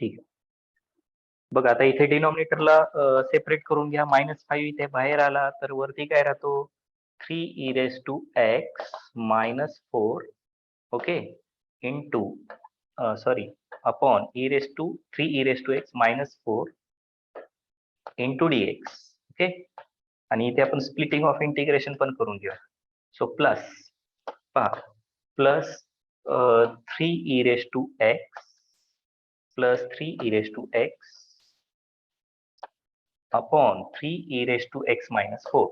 ठीक आहे. बघ आता इथे डिनॉमिनेटरला सेपरेट करून घ्या. -5 इथे बाहेर आला तर वरती काय राहतो 3e⁻x-4 okay into sorry upon 3e⁻x-4 into dx okay. आणि इथे आपण स्प्लिटिंग ऑफ इंटिग्रेशन पण करून घेऊ. So plus plus 3e⁻x plus 3e⁻x upon 3e⁻x-4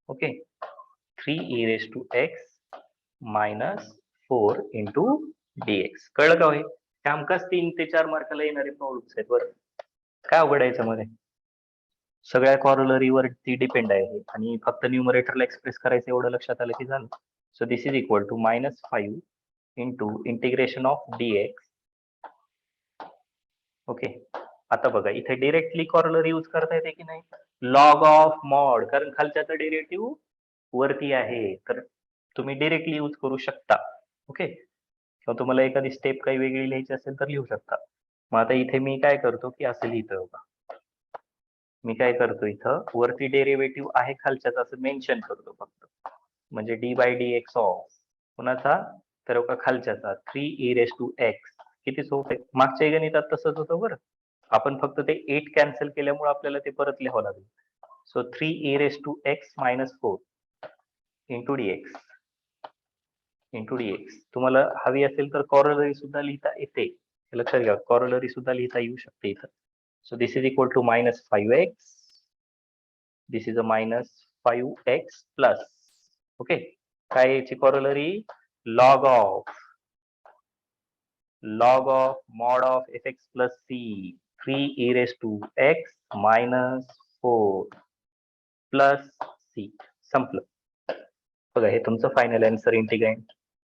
okay 3e⁻x-4 into dx. कळलं का होय? हमखास 3 ते 4 मार्काला येणारे प्रॉब्लेम्स आहेत बरं. काय अवघड आहे याच्यामध्ये? सगळ्या कॉरोलरीवरती डिपेंड आहे आणि फक्त न्यूमरेटरला एक्सप्रेस करायचं एवढं लक्षात आलं की झालं. So this is equal to -5 into integration of dx okay. आता बघा इथे डिरेक्टली कॉरोलरी यूज करता येते की नाही? लॉग ऑफ मॉड, कारण खालच्याचं डेरिव्हेटिव्ह वरती आहे तर तुम्ही डिरेक्टली यूज करू शकता ओके. किंवा तुम्हाला एखादी स्टेप काही वेगळी लिहायची असेल तर लिहू शकता. मग आता इथे मी काय करतो की असं लिहितो बघा. मी काय करतो इथं वरती डेरिव्हेटिव्ह आहे खालच्याच असं मेन्शन करतो फक्त. म्हणजे d/dx ऑफ कुणाचा तर का खालच्याचा 3e⁻x. किती सोपं आहे. मागच्या गणितात तसंच होतं बरं. आपण फक्त ते 8 कॅन्सल केल्यामुळे आपल्याला ते परत लिहावं लागेल. So 3e⁻x-4 into dx into dx. तुम्हाला हवी असेल तर कॉरोलरी सुद्धा लिहिता येते. लक्षात घ्या कॉरोलरी सुद्धा लिहिता येऊ शकते इथं. So this is equal to -5x. This is a -5x plus okay. काय याची corollary? Log of mod of fx plus c 3e⁻x-4 plus c. संपलं. बघा हे तुमचं फायनल आन्सर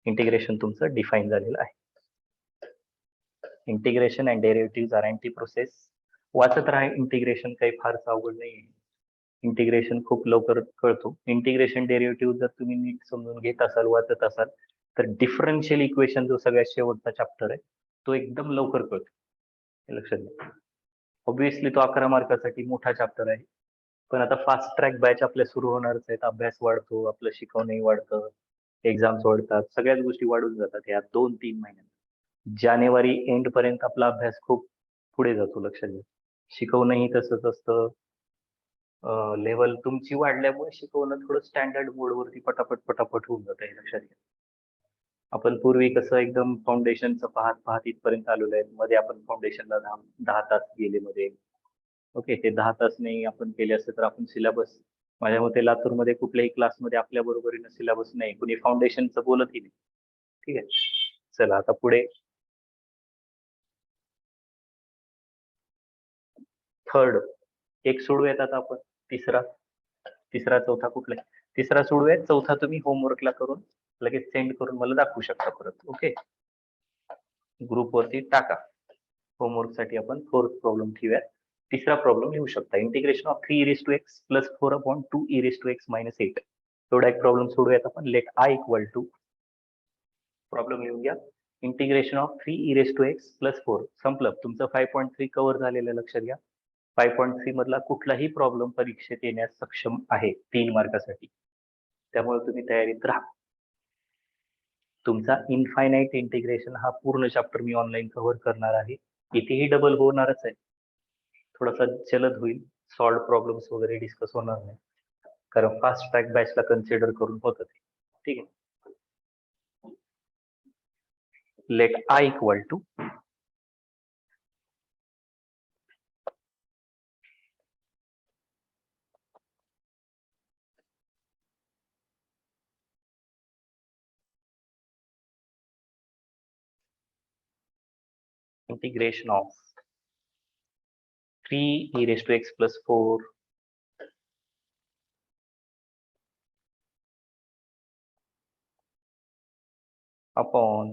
इंटिग्रेशन तुमचं डिफाईन झालेलं आहे. Integration and derivative are anti process. वाचत राहा इंटिग्रेशन, काही फारच अवघड नाही. इंटिग्रेशन खूप लवकर कळतो. इंटिग्रेशन डेरिव्हेटिव्ह जर तुम्ही नीट समजून घेत असाल, वाचत असाल तर डिफरन्शियल इक्वेशन जो सगळ्यात शेवटचा चॅप्टर आहे तो एकदम लवकर कळतो. हे लक्षात घ्या. ऑब्विसली तो 11 मार्कासाठी मोठा चॅप्टर आहे, पण आता फास्ट ट्रॅक बॅच आपल्या सुरू होणारच आहेत. अभ्यास वाढतो, आपलं शिकवणंही वाढतं, एक्झाम्स वाढतात, सगळ्याच गोष्टी वाढून जातात या 2-3 महिन्यात. जानेवारी एंड पर्यंत आपला अभ्यास खूप पुढे जातो. लक्षात घ्या. शिकवणंही तसंच असतं. लेवल तुमची वाढल्यामुळे शिकवणं थोडं स्टँडर्ड मोडवरती पटापट होऊन जात आहे. लक्षात घ्या. आपण पूर्वी कसं एकदम फाउंडेशनचं पाहत इथपर्यंत आलेलो आहे. मध्ये आपण फाउंडेशनला 10 तास गेले मध्ये ओके. ते 10 तास नाही आपण केले असते तर आपण सिलेबस, माझ्या मते लातूरमध्ये कुठल्याही क्लासमध्ये आपल्या बरोबरीनं सिलेबस नाही, कुणी फाउंडेशनचं बोलतही नाही. ठीक आहे. चला आता पुढे थर्ड एक सोडूयात आता आपण. तिसरा चौथा कुठला? तिसरा सोडूयात. चौथा तुम्ही होमवर्कला करून लगेच सेंड करून मला दाखवू शकता परत. ओके. ग्रुपवरती टाका. होमवर्कसाठी आपण फोर्थ प्रॉब्लेम ठेवूयात. तिसरा प्रॉब्लेम लिहू शकता. Integration of 3e⁻x+4 upon 2e⁻x-8. एवढा एक प्रॉब्लेम सोडूयात आपण. Let I equal to problem लिहून घ्या. Integration of 3e⁻x+4. संपलं तुमचं 5.3 कव्हर झालेलं. लक्षात घ्या 5.3 मधला कुठलाही प्रॉब्लेम परीक्षेत येण्यास सक्षम आहे 3 मार्कासाठी. त्यामुळे तुम्ही तयारीत राहा. तुमचा इनफायनाईट इंटिग्रेशन हा पूर्ण चॅप्टर मी ऑनलाईन कव्हर करणार आहे. इथेही डबल होणारच आहे. थोडासा जलद होईल. सॉल्व प्रॉब्लेम्स वगैरे डिस्कस होणार नाही, कारण फास्ट ट्रॅक बॅचला कन्सिडर करून होतं ते. ठीक आहे. Let I equal to integration of 3e⁻x+4 upon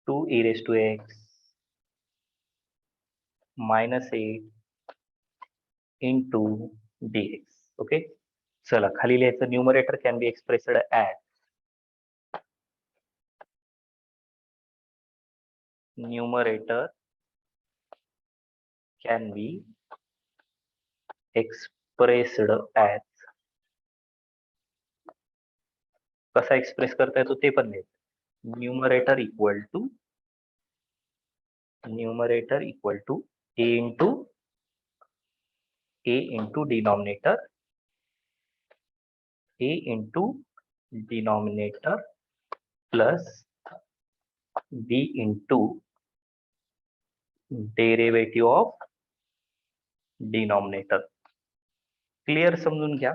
2e⁻x-8 into dx. ओके. चला खाली लिहायचं. Numerator can be expressed at numerator can be expressed as, कसा एक्सप्रेस करता येतो ते पण नाही. Numerator equal to a into denominator, plus b into derivative of denominator. Clear समजून घ्या.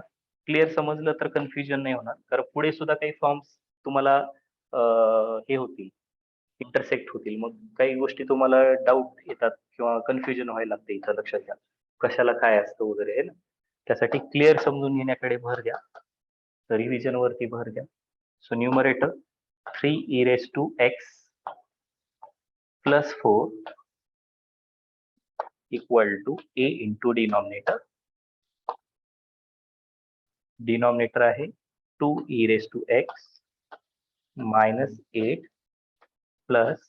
क्लिअर समजलं तर कन्फ्युजन नाही होणार, कारण पुढे सुद्धा काही फॉर्म्स तुम्हाला हे होतील, इंटरसेक्ट होतील. मग काही गोष्टी तुम्हाला डाऊट येतात किंवा कन्फ्युजन व्हायला लागते. इथं लक्षात घ्या कशाला काय असतं वगैरे आहे ना. त्यासाठी क्लिअर समजून घेण्याकडे भर द्या, रिव्हिजन वरती भर द्या. So numerator 3e raised to x plus 4 equal to a into denominator आहे 2e raised to x minus 8 plus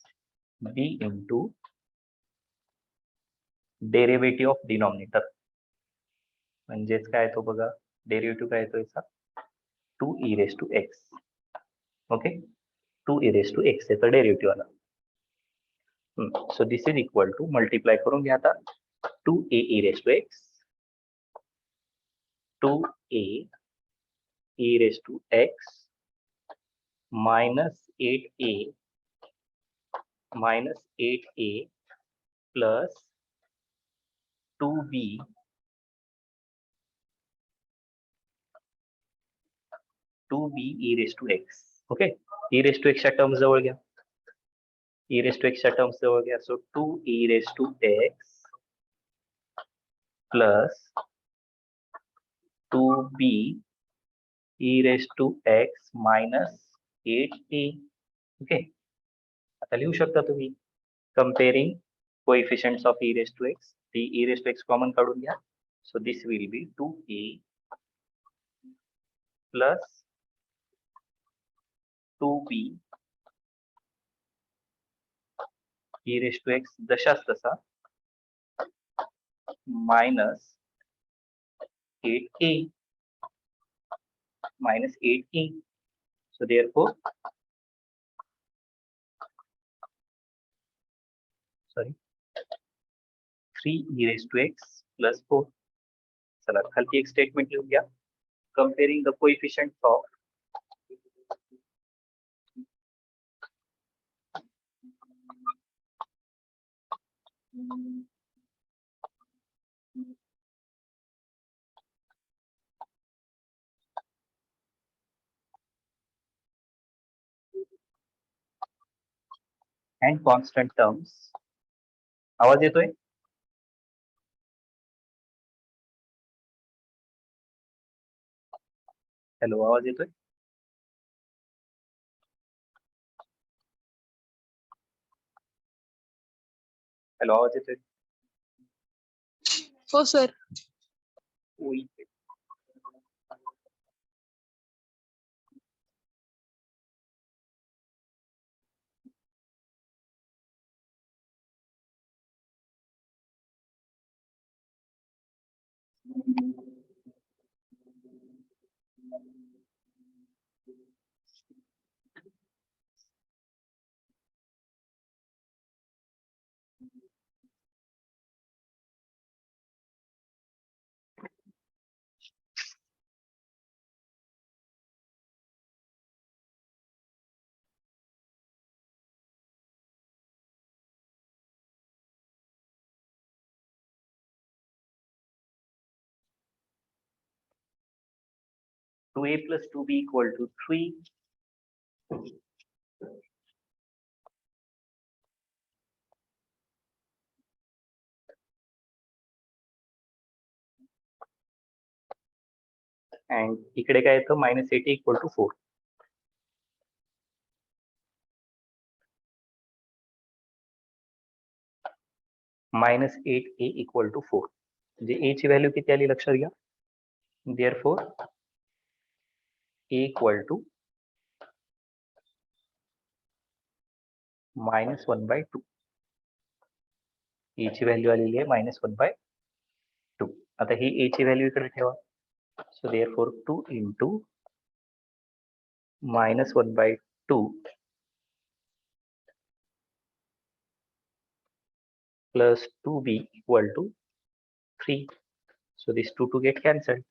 b into derivative of denominator. म्हणजेच काय तो बघा, डेरिव्हेटिव्ह काय येतो याचा 2e raised to x. Okay, 2e raised to x याचा derivative आला. So this is equal to, multiply करून घ्या आता, 2a e raised to x, 2a e raised to x minus 8a plus 2b e raised to x. Okay, e raised to x च्या terms जवळ घ्या, e raised to x च्या terms जवळ घ्या. So 2e raised to x plus 2b e raised to x minus 8a. Okay, आता लिहू शकता तुम्ही comparing coefficients of e raised to x. ती e raised to x common काढून घ्या. So this will be 2a plus 2b e raised to x जशाच तसा minus 8a. So therefore, sorry, 3e raised to x plus 4. चला खालती एक statement लिहून घ्या, comparing the coefficients of and constant terms. आवाज येतोय? हॅलो, आवाज येतोय? हॅलो, आवाज येतोय? हो sir. Two a plus 2b equal to 3. And इकडे काय येतं, -8a equal to 4. -8a equal to 4. म्हणजे a ची व्हॅल्यू किती आली लक्षात घ्या. Therefore a equal to -1/2. ए ची व्हॅल्यू आलेली आहे -1/2. आता ही ए ची व्हॅल्यू इकडे ठेवा. So therefore 2 into -1/2 plus 2b equal to 3. So this 2 get cancelled.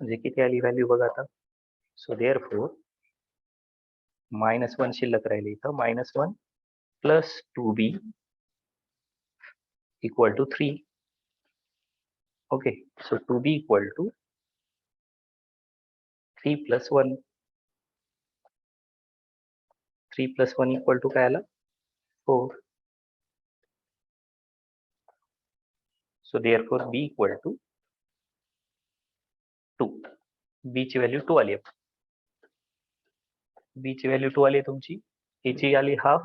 म्हणजे किती आली व्हॅल्यू बघा आता. सो देअरफॉर -1 शिल्लक राहिली इथं. -1 plus 2b equal to 3. Okay, so 2b equal to 3 plus 1. 3 plus 1 equal to काय आला? 4. So therefore b equal to 2. b ची व्हॅल्यू 2 आली. b ची व्हॅल्यू 2 आली तुमची. a ची आली हाफ.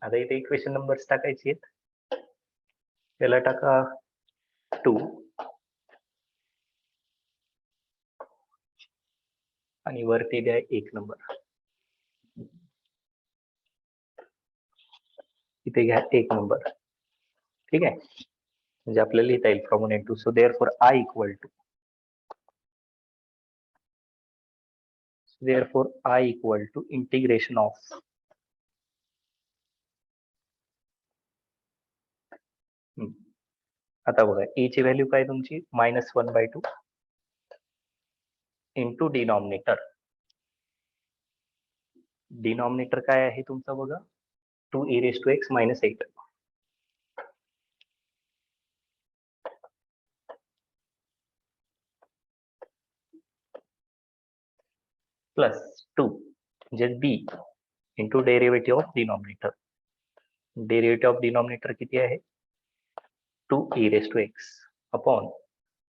आता इथे इक्वेशन नंबर्स टाकायचे आहेत. त्याला टाका 2 आणि वरती द्या 1 नंबर. इथे घ्या 1 नंबर. ठीक आहे, म्हणजे आपल्याला लिहिता येईल from 1 and 2. So therefore I equal to integration of आता बघा ए ची व्हॅल्यू काय तुमची -1/2 इंटू डिनॉमिनेटर. डिनॉमिनेटर काय आहे तुमचं बघा 2e⁻x - 8. प्लस 2 म्हणजे b into derivative of denominator. Derivative of denominator किती आहे 2e⁻x अपॉन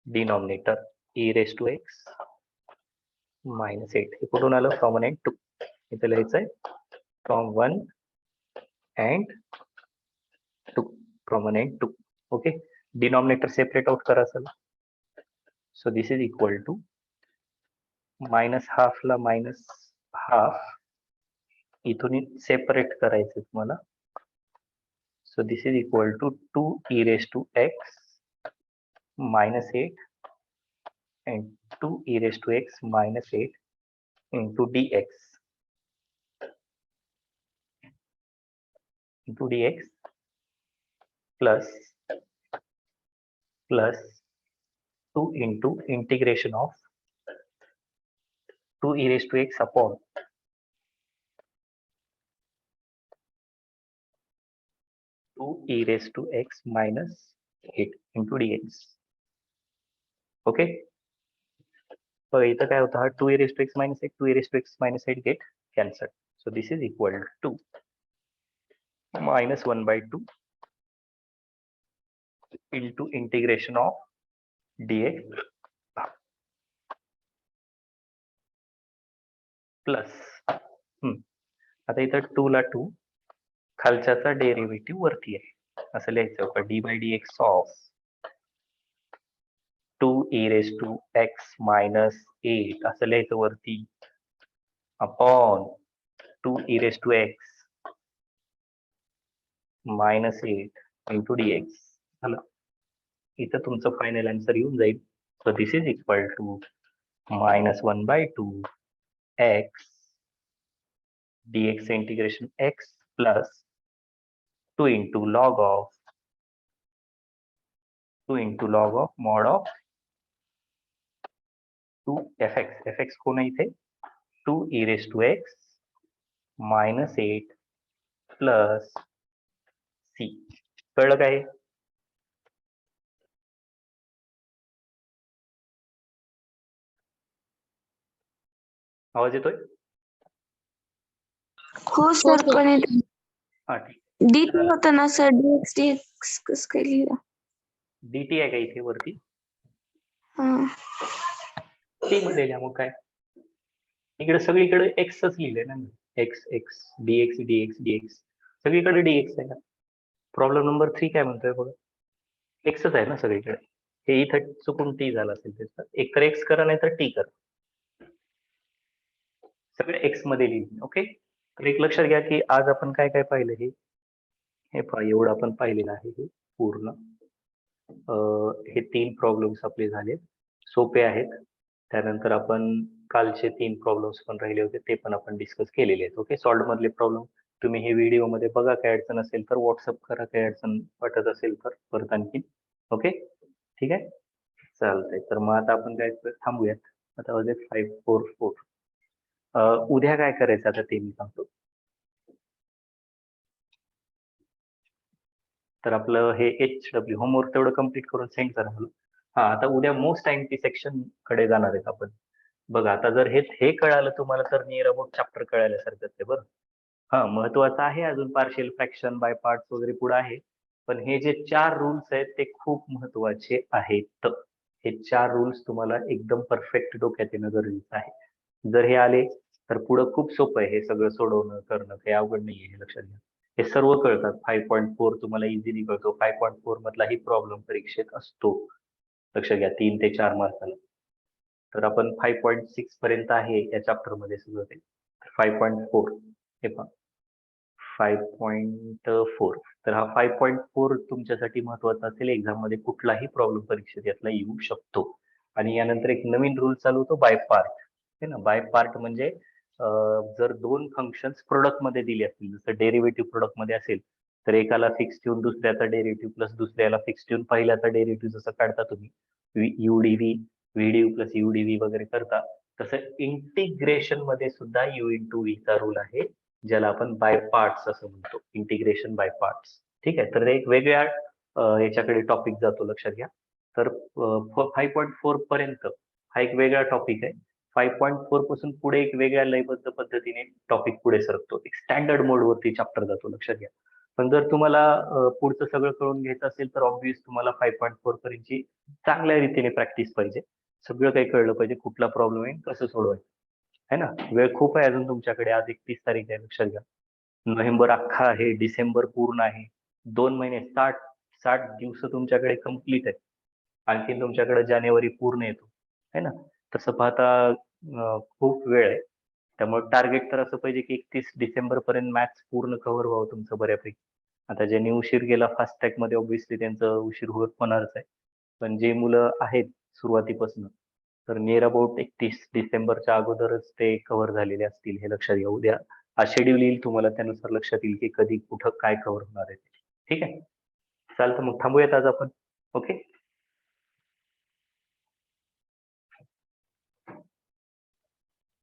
डिनॉमिनेटर e⁻x -8. हे कुठून आलं फ्रॉम 1 and 2. इथे लिहायचंय from 1 and 2. From 1 and 2. Okay, denominator separate out करा चला. So this is equal to -half ला -हाफ इथून सेपरेट करायचं तुम्हाला. So this is equal to 2e⁻x -8 and 2e⁻x -8 into dx plus 2 into integration of 2e⁻x upon 2e⁻x -8 into dx. Okay, बघा इथं काय होतं हा 2e⁻x -8 2e⁻x -8 get cancel. So this is equal to -1/2 into integration of dx plus आता इथं 2 ला 2 खालच्याचा derivative वरती आहे असं लिहायचं का d/dx ऑफ 2e⁻x -8 असं लिहायचं वरती अपॉन 2e⁻x -8 into dx. झालं, इथं तुमचं फायनल आन्सर येऊन जाईल. So this is equal to -1/2 x dx integration x plus 2 into log of mod of 2fx. fx कोण आहे इथे 2e⁻x -8 प्लस c. कळलं काय? आवाज येतोय? हो सर, पण हा ठीक. dt होता ना सर, dx कसं काय लिहिलं? dt आहे का इथे वरती? हा. t मध्ये लिहा मग काय. इकडे सगळीकडे xच लिहिलंय ना, x dx सगळीकडे dx आहे ना. प्रॉब्लेम नंबर 3 काय म्हणतोय बघा, xच आहे ना सगळीकडे. हे इथं चुकून t झालं असेल त्याचं. एक तर x करा नाही तर t करा, सगळे x मध्ये लिहिले. ओके, तर एक लक्षात घ्या की आज आपण काय काय पाहिलं. हे हे पहा एवढं आपण पाहिलेलं आहे हे पूर्ण. हे 3 प्रॉब्लेम्स आपले झाले, सोपे आहेत. त्यानंतर आपण कालचे 3 प्रॉब्लेम्स पण राहिले होते ते पण आपण डिस्कस केलेले आहेत. ओके, सॉल्व्ड मधले प्रॉब्लेम तुम्ही हे व्हिडिओमध्ये बघा, काही अडचण असेल तर व्हॉट्सअप करा, काही अडचण वाटत असेल तर परत आणखी. ओके, ठीक आहे, चालतंय. तर मग आता आपण काय थांबूयात. आता वाजले 5:44. उद्या काय करायचं आता ते मी सांगतो. तर आपलं हे HW होमवर्क तेवढं कम्प्लीट करून सेंड करा मला. हा, आता उद्या मोस्ट आयएमपी सेक्शन कडे जाणार आहेत आपण. बघा आता जर हे कळालं तुम्हाला तर नियर अबाउट चॅप्टर कळाल्यासारखं आहे बरं. हा, महत्वाचं आहे अजून पार्शियल फ्रॅक्शन बाय पार्ट्स वगैरे पुढे आहे. पण हे जे 4 रूल्स आहेत ते खूप महत्वाचे आहेत. हे 4 रूल्स तुम्हाला एकदम परफेक्ट डोक्यात येणं गरजेचं आहे. जर हे आले तर पुढं खूप सोपं आहे, हे सगळं सोडवणं करणं काही अवघड नाहीये, हे लक्षात घ्या. हे सर्व कळतात. 5.4 तुम्हाला इझिली कळतो. 5.4 मधलाही प्रॉब्लेम परीक्षेत असतो, लक्षात घ्या, 3 ते 4 मार्काला. तर आपण 5.6 पर्यंत आहे या चॅप्टर मध्ये सगळं काही. 5.4 हे पहा, 5.4. तर हा 5.4 तुमच्यासाठी महत्वाचा असेल. एक्झाम मध्ये कुठलाही प्रॉब्लेम परीक्षेत यातला येऊ शकतो. आणि यानंतर एक नवीन रूल चालू होतो, बाय पार्ट. है ना, बाय पार्ट म्हणजे जर 2 फंक्शन्स प्रोडक्ट मध्ये दिली असतील, जसं डेरिव्हेटिव्ह प्रोडक्ट मध्ये असेल तर एकाला फिक्स ठेवून दुसऱ्याचा डेरिव्हेटिव्ह प्लस दुसऱ्याला फिक्स ठेवून पहिल्याचा डेरिव्हेटिव्ह जसं काढता तुम्ही यूडीव्ही व्हीडीव्ही प्लस यूडीव्ही वगैरे करता, तसं इंटिग्रेशन मध्ये सुद्धा यू इंटू व्ही चा रूल आहे, ज्याला आपण बाय पार्ट्स असं म्हणतो, इंटिग्रेशन बाय पार्ट्स. ठीक आहे, तर एक वेगळ्या याच्याकडे टॉपिक जातो, लक्षात घ्या. तर 5.4 पर्यंत हा एक वेगळा टॉपिक आहे. 5.4 पासून पुढे एक वेगळ्या लयबद्ध पद्धतीने टॉपिक पुढे सरकतो, एक स्टँडर्ड मोड वरती चॅप्टर जातो, लक्षात घ्या. पण जर तुम्हाला पुढचं सगळं कळून घ्यायचं असेल तर ऑब्व्हियस तुम्हाला 5.4 पर्यंतची चांगल्या रीतीने प्रॅक्टिस पाहिजे. सगळं काही कळलं पाहिजे, कुठला प्रॉब्लेम आहे कसं सोडवायचं, है ना. वेळ खूप आहे अजून तुमच्याकडे. आज 31 तारीख आहे, लक्षात घ्या. नोव्हेंबर अख्खा आहे, डिसेंबर पूर्ण आहे. 2 महिने 60 दिवस तुमच्याकडे कम्प्लीट आहे. आणखी तुमच्याकडे जानेवारी पूर्ण येतो, है ना. तसं पाहता खूप वेळ आहे. त्यामुळे टार्गेट तर असं पाहिजे की 31 डिसेंबर पर्यंत मॅथ्स पूर्ण कव्हर व्हावं तुमचं बऱ्यापैकी. आता ज्यांनी उशीर गेला फास्ट ट्रॅक मध्ये ऑब्व्हियसली त्यांचं उशीर होणारच आहे. पण जे मुलं आहेत सुरुवातीपासून, तर नियर अबाउट 31 डिसेंबरच्या अगोदरच ते कव्हर झालेले असतील, हे लक्षात घ्या. उद्या हा शेड्यूल येईल तुम्हाला, त्यानुसार लक्षात येईल की कधी कुठं काय कव्हर होणार आहे. ठीक आहे, चालतं, मग थांबूयात आज आपण. ओके.